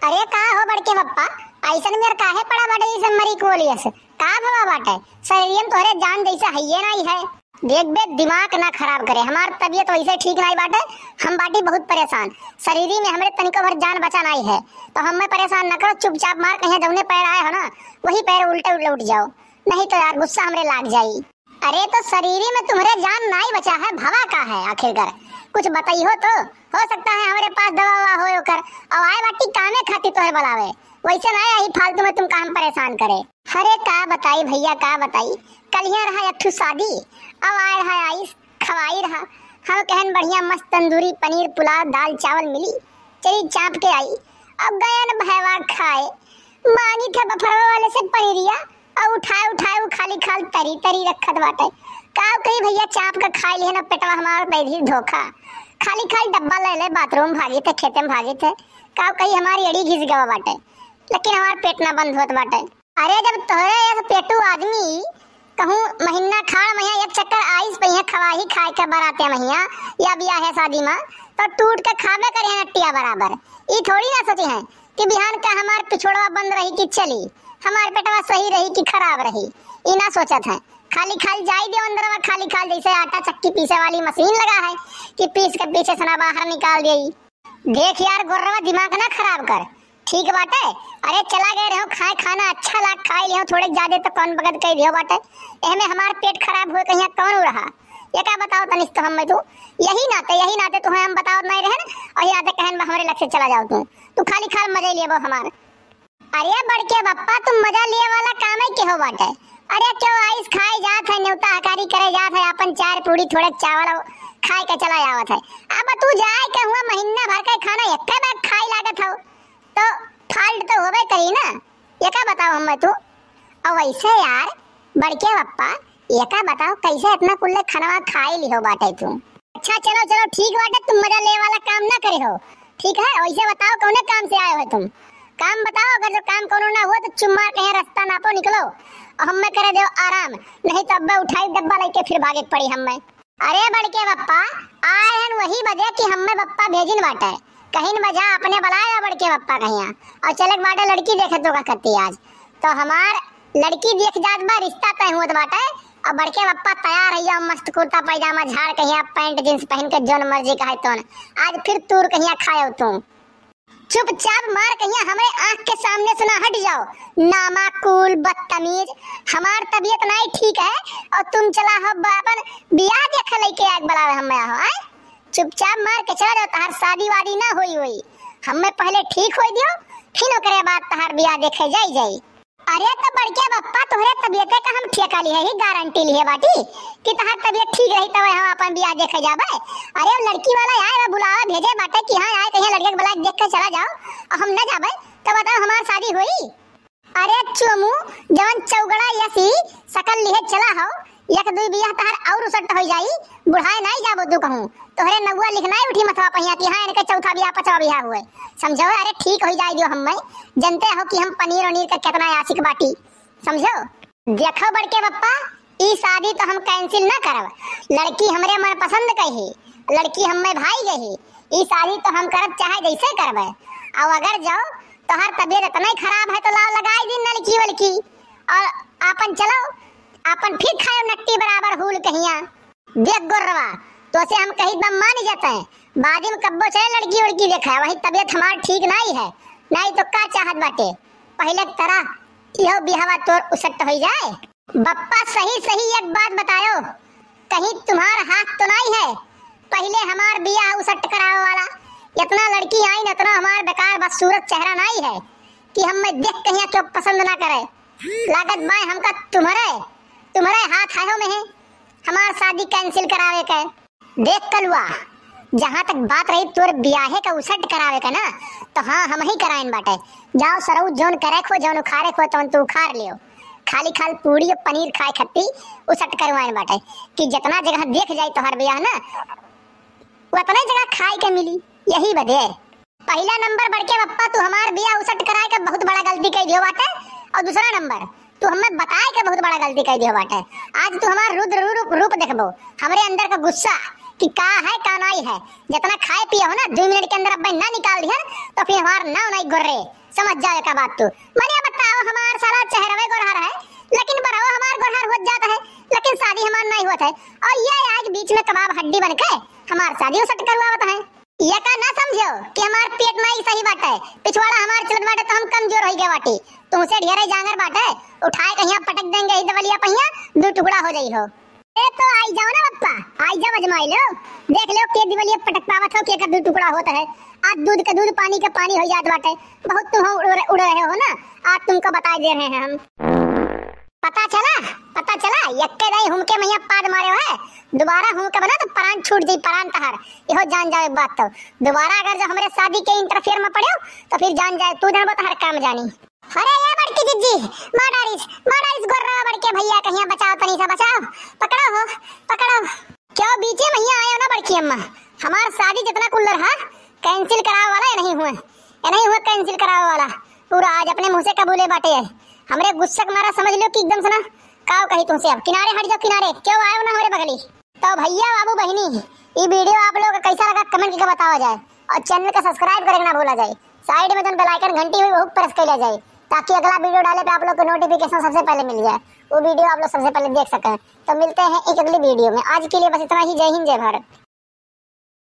अरे का हो बड़के पप्पा, ऐसन मेर काहे पड़ा बाटे जैसे मरी कोलियस का भवा बाटे। शरीर तोहरे जान जैसे हइये नहीं है। देख बे दिमाग ना खराब करे, हमार तबीयत वैसे ठीक नहीं बाटे। हम बाटी बहुत परेशान, शरीर में हमरे तनिको भर जान बचा नहीं है। तो हमें परेशान न करो, चुपचाप मार कहीं जौने पैर आए हो ना वही पैर उल्टे उल्टे उठ जाओ, नहीं तो यार गुस्सा हमरे लाग जाई। अरे तो शरीर में तुम्हारे जान नहीं बचा है, भवा का है आखिरकार कुछ बताई हो सकता है हमारे पास दवा ववा हो कर और आए बाटी कामे खाती तोहरे बुलावे, वैसे ना आई फालतू में तुम काम परेशान करे। अरे का बताई भैया का बताई, कल यहाँ रहा एक शादी, अब आए रहा आइस खवाई रहा। हम कहन बढ़िया मस्त तंदूरी पनीर पुलाव दाल चावल मिली, चली चाप के आई। अब गए न भैया खाए, मांगी थे बफरवा वाले से पनीरिया और उठाए वो खाली खाल तरी तरी रखत बाटे। का कही भैया चाप का खाई लिए ना पेटवा हमारा दे धोखा, खाली खाली डब्बा ले ले बाथरूम भागी थे खेते में भागी थे। का कही हमारी एड़ी घिस गवा बाटे, लेकिन हमार पेट ना बंद होत बाटे। अरे जब तोहरे ऐसे पेटू आदमी कहूँ महीना खाड़ महिया एक चक्कर आइस पहिया खवाही खाए के बराते महिया या बियाह है शादी में तो टूट के खावे करे नटिया बराबर। ई थोड़ी ना सोची है कि बिहान का हमार पिछोड़वा बंद रही कि चली हमार पेटवा सही रही कि खराब रही, ई ना सोचत है। खाली खाली जाई दे अंदरवा, खाली खाली जैसे आटा चक्की पीसे वाली मशीन लगा है कि पीस के पीछे से ना बाहर निकाल देई। देख यार गोर्रवा दिमाग ना खराब कर, ठीक बाटे। अरे चला गए रहो खाए खाना अच्छा लाग खाई लियो थोड़े ज्यादा तो कौन बगद कह दियो बाटे। एमे हमार पेट खराब हो कहीं कौन हो रहा ये का बताओ तनिस तो हम तू यही नाते तो हम बताओ नहीं रहन और यहाँ तक कहन हमारे लक्ष्य चला जाओ तू खाली खाल मजे लिए वो हमार। अरे बड़के बप्पा तुम मजा लिए वाला काम है के हो बाटे। अरे क्यों आइस खाए जात है न्योता हकारी करे जात है अपन चार पूरी थोड़े चावल खाए के चला जावत है। अब तू जाए के हुआ महीना भर का खाना एक बार खाई लागत हो तो फाल्ट तो होबे करी ना, ये का बताओ हम तू। और वैसे यार बड़के बप्पा ये का बताओ कैसे इतना कुल्ले खाना खाई लियो बाटे तू। अच्छा चलो ठीक बाटे, तुम मजा ले वाला काम ना करे हो ठीक है। वैसे बताओ कौन काम से आए हो तुम, काम बताओ। अगर जो काम कोनो ना हुआ तो चुम्मा कहीं रास्ता नापो निकलो और हमें करे दो आराम, नहीं तो अब्बा उठाई डब्बा लेके फिर भागे पड़ी हमें। अरे बड़के बप्पा आए हैं वही बजे कि हमें बप्पा भेजिन बाटे कहीं न बजा अपने बुलाया बड़के बप्पा कहीं और चले बाटे लड़की देखे तो का करती आज तो हमार लड़की देख जात बा रिश्ता तय हुआ बाटे। और बड़के बप्पा तैयार है मस्त कुर्ता पैजामा झाड़ कहीं पैंट जींस पहन के जोन मर्जी का है तो आज फिर तूर कहीं खाए तुम चुपचाप मार कहीं हमारे आंख के सामने से ना हट जाओ, नामाकूल बदतमीज। हमार तबीयत नहीं ठीक है और तुम चला हो अपन बियाह देख लेके आग बुलावे हमें हो आए। चुपचाप मार के चला जाओ, तहार शादी वादी ना हुई हमें पहले ठीक हो दियो फिर ओकरे बाद तहार बियाह देखे जाई। अरे तो बड़के बप्पा तोहरे तबीयत का हम ठेका लिए ही गारंटी लिए बाटी कि तहार तबीयत ठीक रही तब हम अपन बियाह देखे जाबे। अरे लड़की वाला आए बुलावा भेजे बाटे कि हां आए कहीं लड़के के बुला देख के चला जाओ और हम न जाबे तो बताओ हमार शादी हुई। अरे चुमू जवन चौगड़ा यसी सकल लिए चला हो एक दुई बियाह तहार और उसट हो जाई, बुढ़ाए नहीं जाबो तू कहूं तोहरे नगुआ लिखना ही उठी मथवा पहिया कि हां इनके चौथा बियाह पचवा बियाह हुए समझो। अरे ठीक हो जाई दियो हमें जनते हो कि हम पनीर वनीर का कितना आशिक बाटी समझो। देखो बड़के बप्पा ई शादी तो हम कैंसिल ना करब, लड़की हमरे मन पसंद कही लड़की हमें भाई गई, ई शादी तो हम करब चाहे जैसे करबे। और अगर जाओ तो हर तबीयत इतना ही खराब है तो लाओ लगाई दिन लड़की वलकी और आपन चलो आपन फिर खाए नट्टी बराबर हुल कहिया। देख गोरवा तो से हम कहीं दम मान जाते हैं बाद में कब्बो चले लड़की वड़की देखा वही तबीयत हमार ठीक नहीं है, नहीं तो का चाहत बाटे पहले तरह यो बिहावा तोर उसट हो जाए। बप्पा सही एक बात बताओ, कहीं तुम्हारा हाथ तो नहीं है पहले हमार बियाह उसट करावे वाला। इतना लड़की आई न इतना हमार बेकार बस सूरत चेहरा नहीं है कि हम में देख कहीं क्यों पसंद ना करे। लागत बाय हमका तुम्हारे हाथ है में है हमार शादी कैंसिल करावे के। देख कलुआ जहाँ तक बात रही तोर बियाहे का उसट करावे का ना तो हाँ हम ही कराइन बाटे। जाओ सरऊ जोन करे खो जोन उखाड़े खो तो तू उखाड़ लियो, खाली खाल पूरी और पनीर खाए खत्ती उसट करवाइन बाटे कि जितना जगह देख जाए तोहर बियाह ना उतना जगह खाए के मिली। यही बदे पहला नंबर बड़के बप्पा तू हमार बियाह उसट कराए के बहुत बड़ा गलती कर दियो बाटे और दूसरा नंबर तू हमें बताए के बहुत बड़ा गलती कर दियो बाटे। आज तू हमार रुद्र रूप देखबो हमरे अंदर का गुस्सा कि का है का नहीं है। जितना खाए पिए हो ना 2 मिनट के अंदर अब ना निकाल दिया तो फिर हमार ना नहीं गोरे समझ जाए का बात। तू मने बताओ हमार सारा चेहरा गोरहर है लेकिन बराव हमार गोरहर हो जाता है लेकिन शादी हमार नहीं होता है। और ये आज बीच में कबाब हड्डी बन के हमार शादी सट करवावत है। ये का ना समझो कि हमार पेट में ही सही बात है, पिछवाड़ा हमार चलत बाटे तो हम कमजोर हो गए बाटी। तुमसे ढेरे जांगर बाटे उठाए कहिया पटक देंगे ही दवलिया पहिया 2 टुकड़ा हो जाई हो। ए तो आई जाओ ना पप्पा, आई जाओ अजमाई लो, देख लो के दिवलिया पटक पावत हो के का 2 टुकड़ा होता है। आज दूध का दूध पानी का पानी हो जात बाटे। बहुत तुम उड़ रहे हो ना, आज तुमको बता दे रहे हैं हम। पता चला यक्के दाई हम के मैया पाद मारे है। दोबारा हम के बना तो प्राण छूट जाई, प्राण तहार इहो जान जाए बात। तो दोबारा अगर जो हमरे शादी के इंटरफेयर में पड़े तो फिर जान जाए तू जानबो तो हर काम जानी। अरे ये बड़की जिज्जी माडारिस गोर्रा बड़के भैया कहिया बचाओ तनी सा बचाओ, पकड़ो हो पकड़ो। क्यों बीचे मैया आयो ना बड़की अम्मा, हमार शादी जितना कुल्लर है कैंसिल करावे वाला नहीं हुआ कैंसिल करावे वाला पूरा आज अपने मुंह से कबूले बाटे है। हमरे गुस्सा मारा समझ लो कि एकदम से ना काव कही तुमसे अब किनारे हट जाओ, किनारे क्यों आयो ना हमारे बगली। तो भैया बाबू बहनी ये वीडियो आप लोग कैसा लगा कमेंट करके बताया जाए और चैनल को सब्सक्राइब करना ना भूला जाए। साइड में जो बेल आइकन घंटी हुई वो प्रेस कर लिया जाए ताकि अगला वीडियो डाले पे आप लोग को नोटिफिकेशन सबसे पहले मिल जाए, वो वीडियो आप लोग सबसे पहले देख सकें। तो मिलते हैं एक अगली वीडियो में, आज के लिए बस इतना ही। जय हिंद जय भारत।